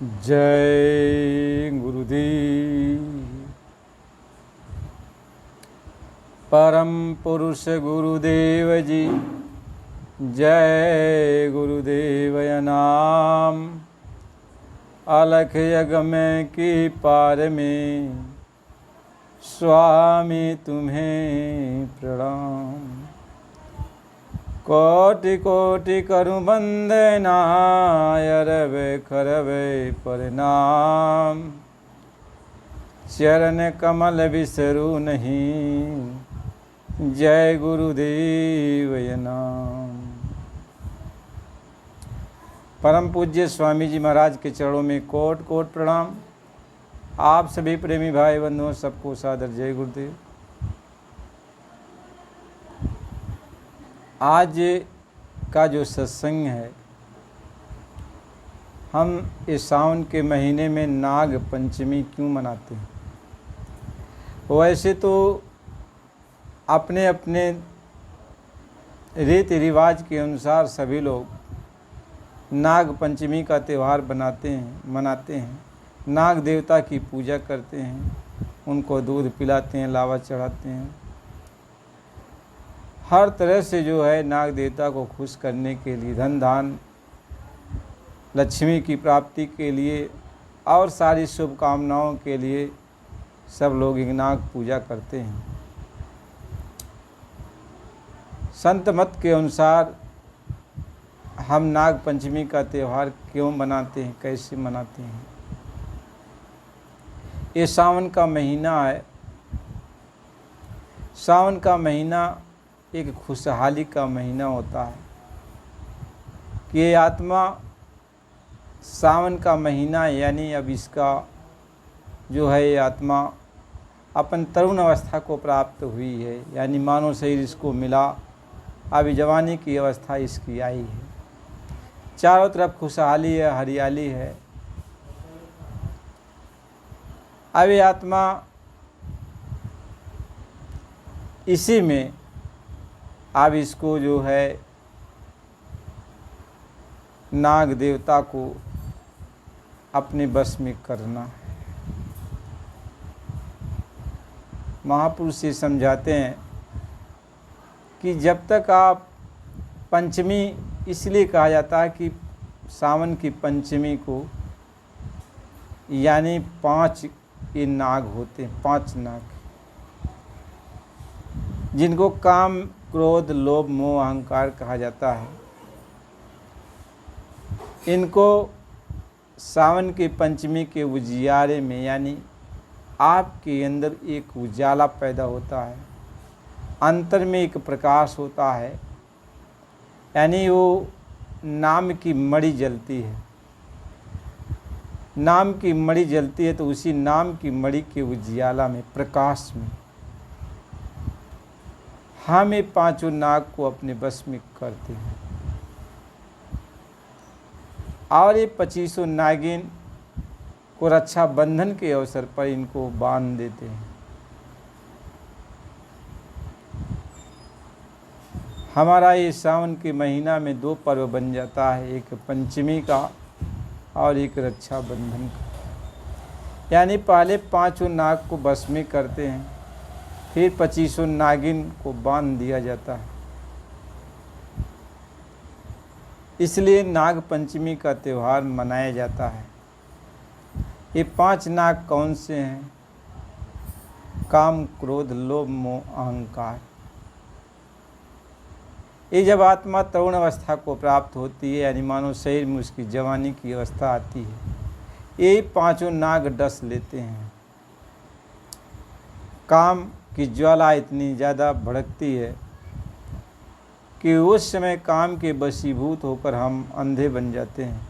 जय गुरुदेव। परम पुरुष गुरुदेव जी, जय गुरुदेव नाम। अलख यज्ञ में की पार में स्वामी तुम्हें प्रणाम। कोटि कोटि करु वंदना, अरवे खरवे प्रणाम। चरण कमल बिसरू नहीं, जय गुरुदेव नाम। परम पूज्य स्वामी जी महाराज के चरणों में कोट कोट प्रणाम। आप सभी प्रेमी भाई बंधुओं सबको सादर जय गुरुदेव। आज का जो सत्संग है, हम इस सावन के महीने में नाग पंचमी क्यों मनाते हैं। वैसे तो अपने अपने रीति रिवाज के अनुसार सभी लोग नाग पंचमी का त्यौहार मनाते हैं। नाग देवता की पूजा करते हैं, उनको दूध पिलाते हैं, लावा चढ़ाते हैं। हर तरह से जो है नाग देवता को खुश करने के लिए, धन धान लक्ष्मी की प्राप्ति के लिए और सारी शुभकामनाओं के लिए सब लोग एक नाग पूजा करते हैं। संत मत के अनुसार हम नाग पंचमी का त्यौहार क्यों मनाते हैं, कैसे मनाते हैं। ये सावन का महीना है। सावन का महीना एक खुशहाली का महीना होता है कि ये आत्मा सावन का महीना यानी अब इसका जो है ये आत्मा अपन तरुण अवस्था को प्राप्त हुई है, यानी मानव शरीर इसको मिला, अभी जवानी की अवस्था इसकी आई है। चारों तरफ खुशहाली है, हरियाली है। अब ये आत्मा इसी में अब इसको जो है नाग देवता को अपने बस में करना है। महापुरुष ये समझाते हैं कि जब तक आप पंचमी, इसलिए कहा जाता है कि सावन की पंचमी को, यानी 5 ये नाग होते हैं, 5 नाग जिनको काम क्रोध लोभ मोह अहंकार कहा जाता है। इनको सावन की पंचमी के उजियारे में, यानी आपके अंदर एक उजाला पैदा होता है, अंतर में एक प्रकाश होता है, यानी वो नाम की मणि जलती है। नाम की मणि जलती है तो उसी नाम की मणि के उजियाला में, प्रकाश में हम ये 5 नाग को अपने बस में करते हैं और ये 25 नागिन को रक्षा बंधन के अवसर पर इनको बांध देते हैं। हमारा ये सावन के महीना में 2 पर्व बन जाता है, एक पंचमी का और एक रक्षा बंधन का। यानी पहले 5 नाग को बस में करते हैं, फिर 25 नागिन को बांध दिया जाता है। इसलिए नाग पंचमी का त्यौहार मनाया जाता है। ये 5 नाग कौन से हैं? काम क्रोध लोभ मोह अहंकार। ये जब आत्मा तरुण अवस्था को प्राप्त होती है, यानी मानव शरीर में उसकी जवानी की अवस्था आती है, ये 5 नाग डस लेते हैं। काम की ज्वाला इतनी ज़्यादा भड़कती है कि उस समय काम के वशीभूत होकर हम अंधे बन जाते हैं।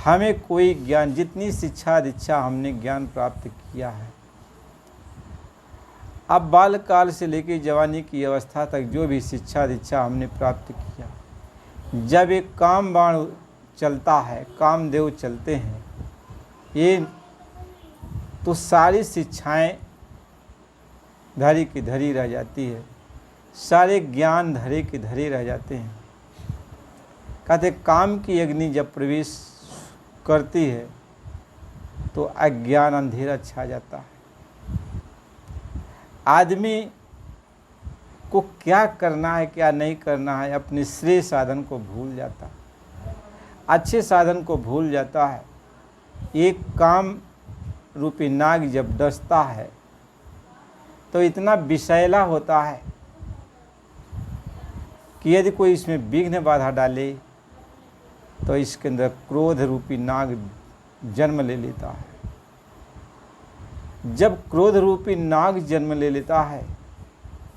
हमें कोई ज्ञान, जितनी शिक्षा दीक्षा हमने ज्ञान प्राप्त किया है, अब बाल काल से लेकर जवानी की अवस्था तक जो भी शिक्षा दीक्षा हमने प्राप्त किया, जब एक काम बाण चलता है, कामदेव चलते हैं, ये तो सारी शिक्षाएं धरी की धरी रह जाती है, सारे ज्ञान धरे के धरे रह जाते हैं। कहते काम की अग्नि जब प्रवेश करती है तो अज्ञान अंधेरा छा जाता है। आदमी को क्या करना है क्या नहीं करना है अपने श्रेय साधन को भूल जाता है, अच्छे साधन को भूल जाता है। एक काम रूपी नाग जब डसता है तो इतना विषैला होता है कि यदि कोई इसमें विघ्न बाधा डाले तो इसके अंदर क्रोध रूपी नाग जन्म ले लेता है। जब क्रोध रूपी नाग जन्म ले लेता है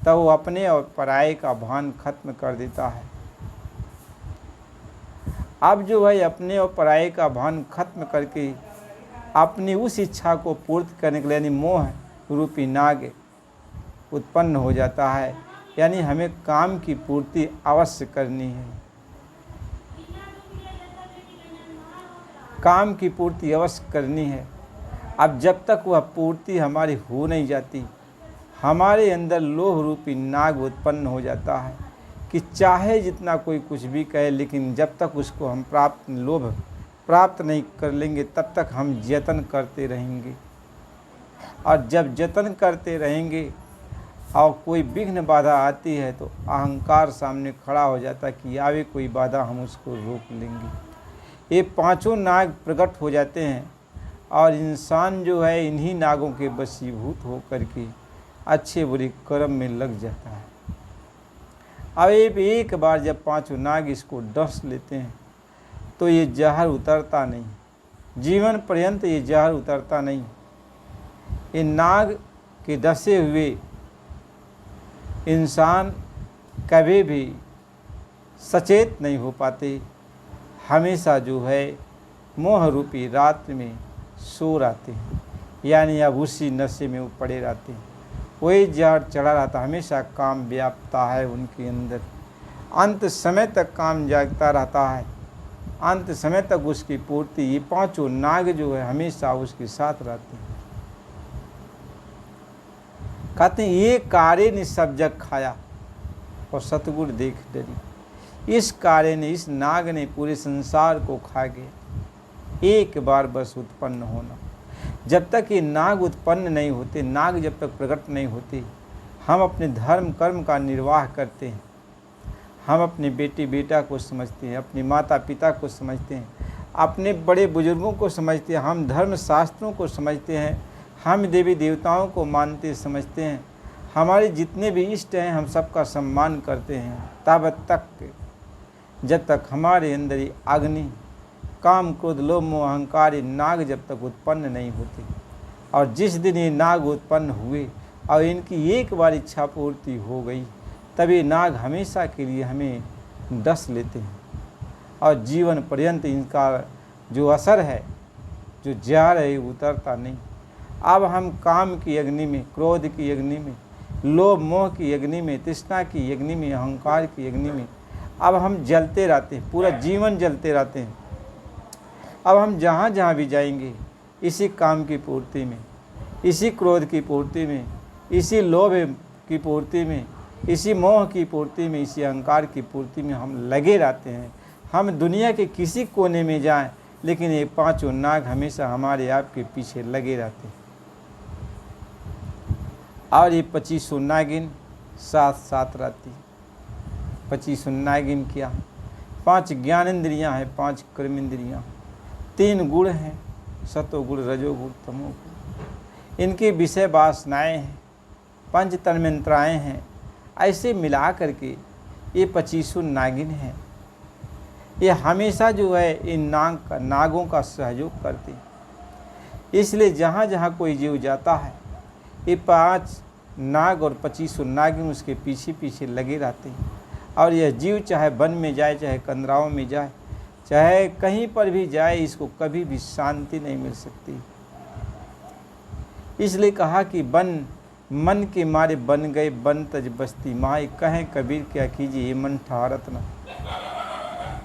तब वो अपने और पराये का भान खत्म कर देता है। अब जो है अपने और पराये का भान खत्म करके अपनी उस इच्छा को पूर्ति करने के लिए यानी मोह रूपी नाग उत्पन्न हो जाता है। यानी हमें काम की पूर्ति अवश्य करनी है, काम की पूर्ति अवश्य करनी है। अब जब तक वह पूर्ति हमारी हो नहीं जाती, हमारे अंदर लोभ रूपी नाग उत्पन्न हो जाता है कि चाहे जितना कोई कुछ भी कहे, लेकिन जब तक उसको हम लोभ प्राप्त नहीं कर लेंगे तब तक हम यत्न करते रहेंगे। और जब यत्न करते रहेंगे और कोई विघ्न बाधा आती है तो अहंकार सामने खड़ा हो जाता है कि आवे कोई बाधा हम उसको रोक लेंगे। ये पांचों नाग प्रकट हो जाते हैं और इंसान जो है इन्हीं नागों के वशीभूत होकर के अच्छे बुरे कर्म में लग जाता है। अब एक बार जब पांचों नाग इसको डस लेते हैं तो ये जहर उतरता नहीं, जीवन पर्यंत ये जहर उतरता नहीं। ये नाग के डसे हुए इंसान कभी भी सचेत नहीं हो पाते, हमेशा जो है मोह रूपी रात में सो रहते हैं, यानी अब उसी नशे में वो पड़े रहते हैं। वही जहर चढ़ा रहता, हमेशा काम व्यापता है उनके अंदर। अंत समय तक काम जागता रहता है, अंत समय तक उसकी पूर्ति। ये पांचों नाग जो है हमेशा उसके साथ रहते हैं। कहते हैं ये कारे ने सब जग खाया और सतगुरु देख डरी। इस कारे ने, इस नाग ने पूरे संसार को खा गया। एक बार बस उत्पन्न होना, जब तक ये नाग उत्पन्न नहीं होते, नाग जब तक प्रकट नहीं होते, हम अपने धर्म कर्म का निर्वाह करते हैं। हम अपने बेटी बेटा को समझते हैं, अपने माता पिता को समझते हैं, अपने बड़े बुजुर्गों को समझते हैं, हम धर्म शास्त्रों को समझते हैं, हम देवी देवताओं को मानते समझते हैं, हमारे जितने भी इष्ट हैं हम सबका सम्मान करते हैं। तब तक जब तक हमारे अंदर ये अग्नि काम क्रोध लोभ मोह अहंकार ये नाग जब तक उत्पन्न नहीं होते, और जिस दिन ये नाग उत्पन्न हुए और इनकी एक बार इच्छा पूर्ति हो गई तब ये नाग हमेशा के लिए हमें डस लेते हैं और जीवन पर्यंत इनका जो असर है, जो जहर है, उतरता नहीं। अब हम काम की अग्नि में, क्रोध की अग्नि में, लोभ मोह की अग्नि में, तृष्णा की अग्नि में, अहंकार की अग्नि में अब हम जलते रहते हैं, पूरा जीवन जलते रहते हैं। अब हम जहाँ जहाँ भी जाएंगे इसी काम की पूर्ति में, इसी क्रोध की पूर्ति में, इसी लोभ की पूर्ति में, इसी मोह की पूर्ति में, इसी अहंकार की पूर्ति में हम लगे रहते हैं। हम दुनिया के किसी कोने में जाएं, लेकिन ये पांचों नाग हमेशा हमारे आप के पीछे लगे रहते हैं। और ये 25 नागिन साथ साथ रहती। 25 नागिन क्या, 5 ज्ञानेंद्रियाँ हैं, 5 कर्मेंद्रियाँ, 3 गुण हैं, सतोगुण रजोगुण तमोगुण। इनकी विषय वासनाएँ हैं, 5 तन्मात्राएँ हैं। ऐसे मिला करके ये 25 नागिन हैं। ये हमेशा जो है इन नागों का सहयोग करते हैं। इसलिए जहाँ जहाँ कोई जीव जाता है ये 5 नाग और 25 नागिन उसके पीछे पीछे लगे रहते हैं। और यह जीव चाहे वन में जाए, चाहे कंदराओं में जाए, चाहे कहीं पर भी जाए, इसको कभी भी शांति नहीं मिल सकती। इसलिए कहा कि बन मन के मारे बन गए बन तज बस्ती माए, कहें कबीर क्या कीजिए ये मन ठहरत न।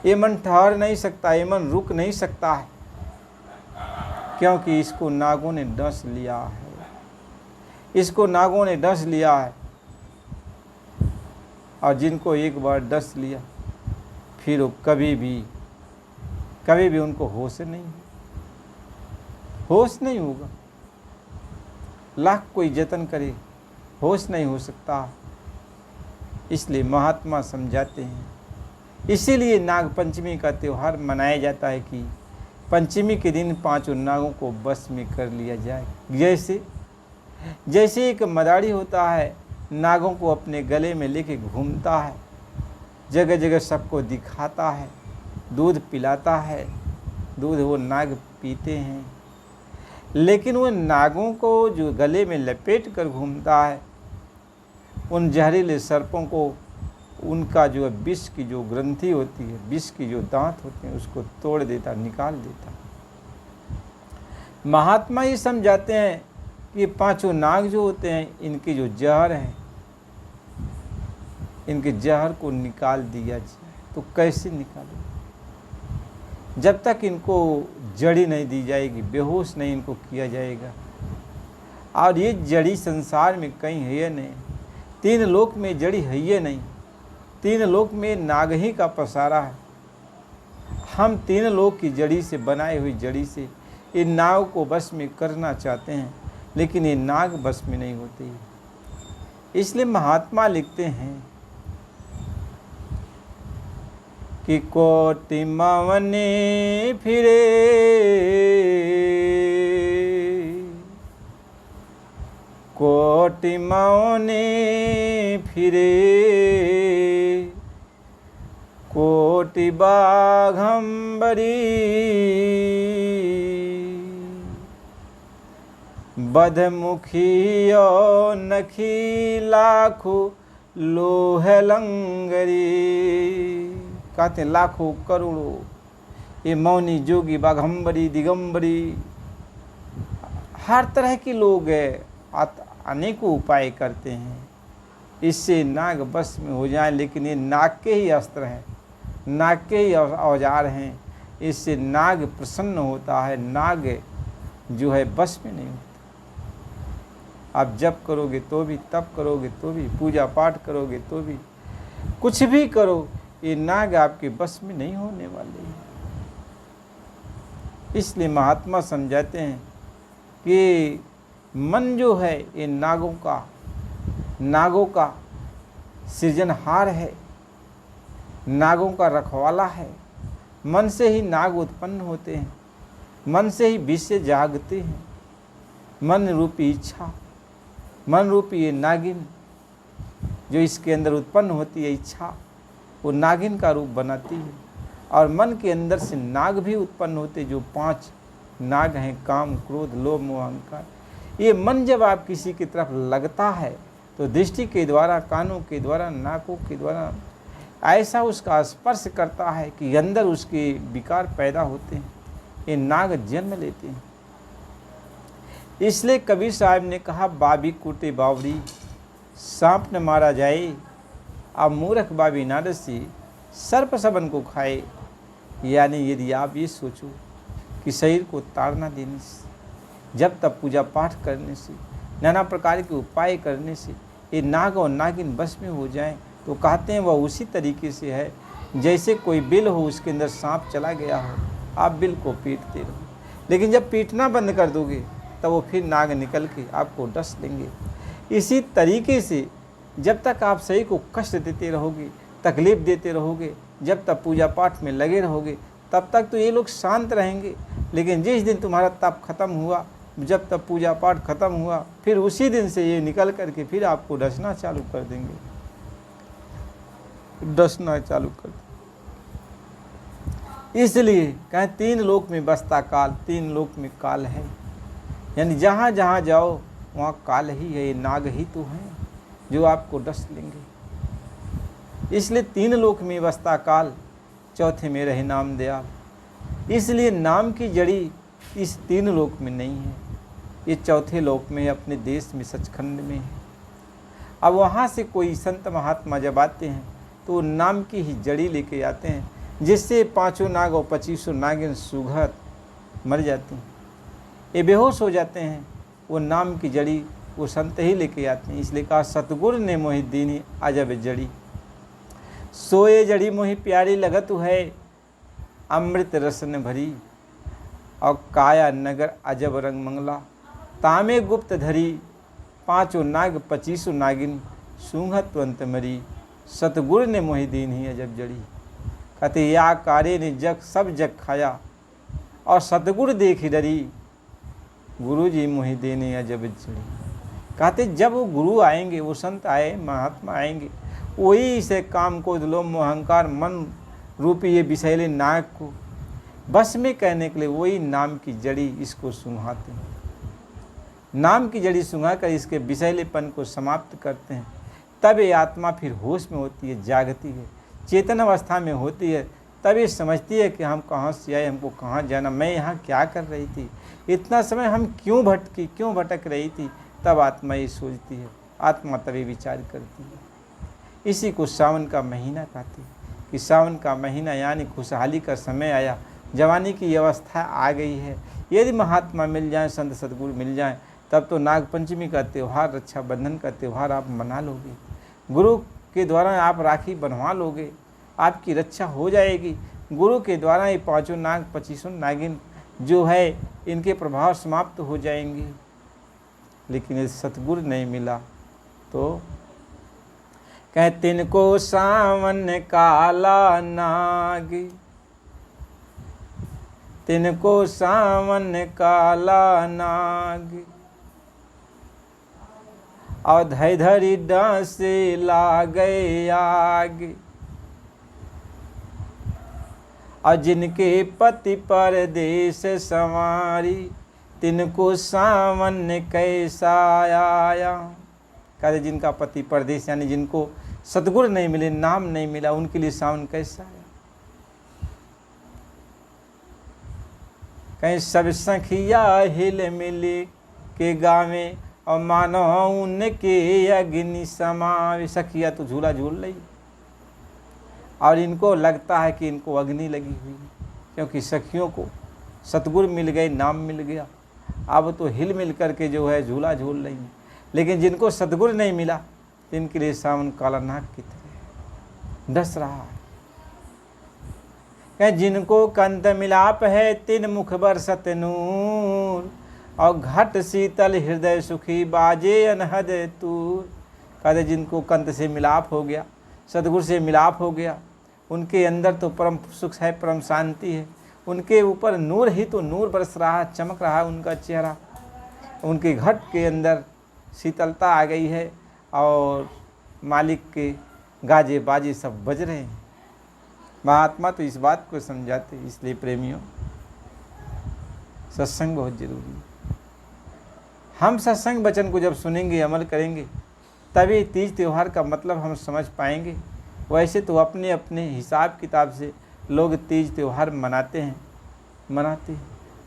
ये मन ठहर नहीं सकता, ये मन रुक नहीं सकता है, क्योंकि इसको नागों ने डस लिया है। इसको नागों ने डस लिया है, और जिनको एक बार डस लिया फिर वो कभी भी उनको होश नहीं, होश नहीं होगा, लाख कोई जतन करे होश नहीं हो सकता। इसलिए महात्मा समझाते हैं, इसीलिए नाग पंचमी का त्यौहार मनाया जाता है कि पंचमी के दिन पांचों नागों को बस में कर लिया जाए। जैसे एक मदारी होता है, नागों को अपने गले में लेके घूमता है, जगह जगह सबको दिखाता है, दूध पिलाता है, दूध वो नाग पीते हैं। लेकिन वो नागों को जो गले में लपेट कर घूमता है, उन जहरीले सर्पों को उनका जो विष की जो ग्रंथि होती है, विष की जो दांत होते हैं, उसको तोड़ देता, निकाल देता। महात्मा ये समझाते हैं कि पांचों नाग जो होते हैं, इनके जो जहर है, इनके जहर को निकाल दिया जाए। तो कैसे निकालें? जब तक इनको जड़ी नहीं दी जाएगी, बेहोश नहीं इनको किया जाएगा। और ये जड़ी संसार में कहीं है नहीं, 3 लोक में जड़ी है ये नहीं, 3 लोक में नाग ही का पसारा है। हम 3 लोक की जड़ी से बनाई हुई जड़ी से इन नाग को बस में करना चाहते हैं, लेकिन ये नाग बस में नहीं होते। इसलिए महात्मा लिखते हैं कि कोटि मवने फिरे, कोटि मवने फिरे, कोटि बाघंबरी, बधमुखी और नखी लाखों लोह लंगरी। कहते हैं लाखों करोड़ों ये मौनी जोगी बाघंबरी दिगंबरी हर तरह के लोग अनेकों उपाय करते हैं इससे नाग बस में हो जाए। लेकिन ये नाग के ही अस्त्र हैं, नाग के ही औजार हैं, इससे नाग प्रसन्न होता है, नाग जो है बस में नहीं होता। आप जप करोगे तो भी, तप करोगे तो भी, पूजा पाठ करोगे तो भी, कुछ भी करो, ये नाग आपके बस में नहीं होने वाले। इसलिए महात्मा समझाते हैं कि मन जो है ये नागों का सृजनहार है, नागों का रखवाला है। मन से ही नाग उत्पन्न होते हैं, मन से ही विषय जागते हैं। मन रूपी इच्छा, मन रूपी ये नागिन जो इसके अंदर उत्पन्न होती है इच्छा, वो नागिन का रूप बनाती है। और मन के अंदर से नाग भी उत्पन्न होते, जो 5 नाग हैं, काम, क्रोध, लोभ, मोह, अहंकार। ये मन जब आप किसी की तरफ लगता है तो दृष्टि के द्वारा, कानों के द्वारा, नाकों के द्वारा ऐसा उसका स्पर्श करता है कि अंदर उसके विकार पैदा होते हैं, ये नाग जन्म लेते हैं। इसलिए कबीर साहब ने कहा, बाबी कूटे बावरी सांप न मारा जाए, अब मूर्ख बाबी ना डसी सर्प सबन को खाए। यानी यदि आप ये सोचो कि शरीर को ताड़ना देने से, जब तब पूजा पाठ करने से, नाना प्रकार के उपाय करने से ये नाग और नागिन बस में हो जाएं, तो कहते हैं वह उसी तरीके से है जैसे कोई बिल हो, उसके अंदर सांप चला गया हो, आप बिल को पीटते रहो। लेकिन जब पीटना बंद कर दोगे तब वो फिर नाग निकल के आपको डस देंगे। इसी तरीके से जब तक आप शरीर को कष्ट देते रहोगे, तकलीफ़ देते रहोगे, जब तक पूजा पाठ में लगे रहोगे, तब तक तो ये लोग शांत रहेंगे। लेकिन जिस दिन तुम्हारा तप खत्म हुआ, जब तक पूजा पाठ खत्म हुआ, फिर उसी दिन से ये निकल करके फिर आपको डसना चालू कर देंगे, डसना चालू कर देंगे। इसलिए कहें 3 लोक में बसता काल, 3 लोक में काल है। यानी जहाँ जहाँ जाओ वहाँ काल ही है, ये नाग ही तो हैं जो आपको डस लेंगे। इसलिए 3 लोक में बसता काल, चौथे में रहे नाम दयाल। इसलिए नाम की जड़ी इस 3 लोक में नहीं है, ये चौथे लोक में, अपने देश में, सचखंड में है। अब वहाँ से कोई संत महात्मा जब आते हैं तो नाम की ही जड़ी लेके आते हैं, जिससे 5 नाग और 25 नागिन सुघर मर जाते हैं, ये बेहोश हो जाते हैं। वो नाम की जड़ी वो संत ही लेके आते हैं। इसलिए कहा, सतगुरु ने मोहि दीनी अजब जड़ी, सोए जड़ी मोहि प्यारी लगत है, अमृत रस न भरी। और काया नगर अजब रंग मंगला। तामे गुप्त धरी पाँचों नाग 25 नागिन, सूंघत तुरंत मरी, सतगुरु ने मोहि दीन ही अजब जड़ी। कहते या कारे ने जग सब जग खाया, और सतगुरु देखी डरी, गुरु जी मोहि देने अजब जड़ी। कहते जब वो गुरु आएंगे, वो संत आए, महात्मा आएंगे, वही इसे काम को लोभ अहंकार मन रूपी ये विषैले नाग को बस में कहने के लिए वही नाम की जड़ी इसको सूंघाते हैं। नाम की जड़ी सूंघा कर इसके विषैलेपन को समाप्त करते हैं। तब ये आत्मा फिर होश में होती है, जागती है, चेतन अवस्था में होती है। तब ये समझती है कि हम कहाँ से आए, हमको कहाँ जाना, मैं यहाँ क्या कर रही थी, इतना समय हम क्यों भटक रही थी। तब आत्मा ये सोचती है, आत्मा तभी विचार करती है। इसी को सावन का महीना कहते हैं कि सावन का महीना यानी खुशहाली का समय आया, जवानी की अवस्था आ गई है। यदि महात्मा मिल जाएं, संत सदगुरु मिल जाएं, तब तो नाग पंचमी का त्यौहार, रक्षाबंधन का त्यौहार आप मना लोगे। गुरु के द्वारा आप राखी बनवा लोगे, आपकी रक्षा हो जाएगी। गुरु के द्वारा ये पाँचों नाग 25 नागिन जो है इनके प्रभाव समाप्त हो जाएंगे। लेकिन यदि सतगुरु नहीं मिला तो कह तिनको सावन काला नाग, तिनको सावन काला नाग, और धै धरी डांसे लागे आग। और जिनके पति परदेश संवारी, तिनको सावन कैसा आया। कहते जिनका पति परदेश यानी जिनको सतगुरु नहीं मिले, नाम नहीं मिला, उनके लिए सावन कैसा आया। कहीं सब सखिया हिल मिल के गावे, और मानो उनके अग्नि समावे। सखिया तो झूला झूल रही और इनको लगता है कि इनको अग्नि लगी हुई है, क्योंकि सखियों को सतगुरु मिल गए, नाम मिल गया, अब तो हिल मिल करके जो है झूला झूल रही है। लेकिन जिनको सतगुरु नहीं मिला, इनके लिए सावन काला नाग की तरह डस रहा है। जिनको कंत मिलाप है, तिन मुख बरसत नूर, और घट शीतल हृदय सुखी, बाजे अनहद तूर। कहते जिनको कंत से मिलाप हो गया, सतगुरु से मिलाप हो गया, उनके अंदर तो परम सुख है, परम शांति है। उनके ऊपर नूर ही तो नूर बरस रहा है, चमक रहा है उनका चेहरा। उनके घट के अंदर शीतलता आ गई है, और मालिक के गाजे बाजे सब बज रहे हैं। महात्मा तो इस बात को समझाते। इसलिए प्रेमियों, सत्संग बहुत जरूरी है। हम सत्संग वचन को जब सुनेंगे, अमल करेंगे, तभी तीज त्यौहार का मतलब हम समझ पाएंगे। वैसे तो अपने अपने हिसाब किताब से लोग तीज त्यौहार मनाते हैं,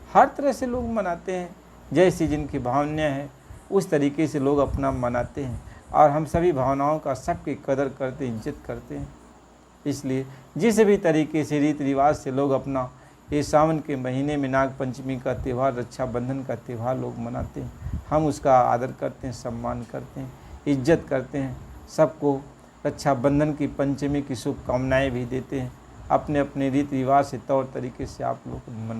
हर तरह से लोग मनाते हैं। जैसी जिनकी भावनाएं हैं उस तरीके से लोग अपना मनाते हैं, और हम सभी भावनाओं का सबकी कदर करते, इज्जत करते हैं। इसलिए जिस भी तरीके से रीति रिवाज से लोग अपना ये सावन के महीने में नाग पंचमी का त्यौहार, रक्षाबंधन का त्यौहार लोग मनाते हैं, हम उसका आदर करते हैं, सम्मान करते हैं, इज्जत करते हैं। सबको रक्षाबंधन की पंचमी की शुभकामनाएं भी देते हैं। अपने अपने रीति रिवाज से तौर तरीके से आप लोग मना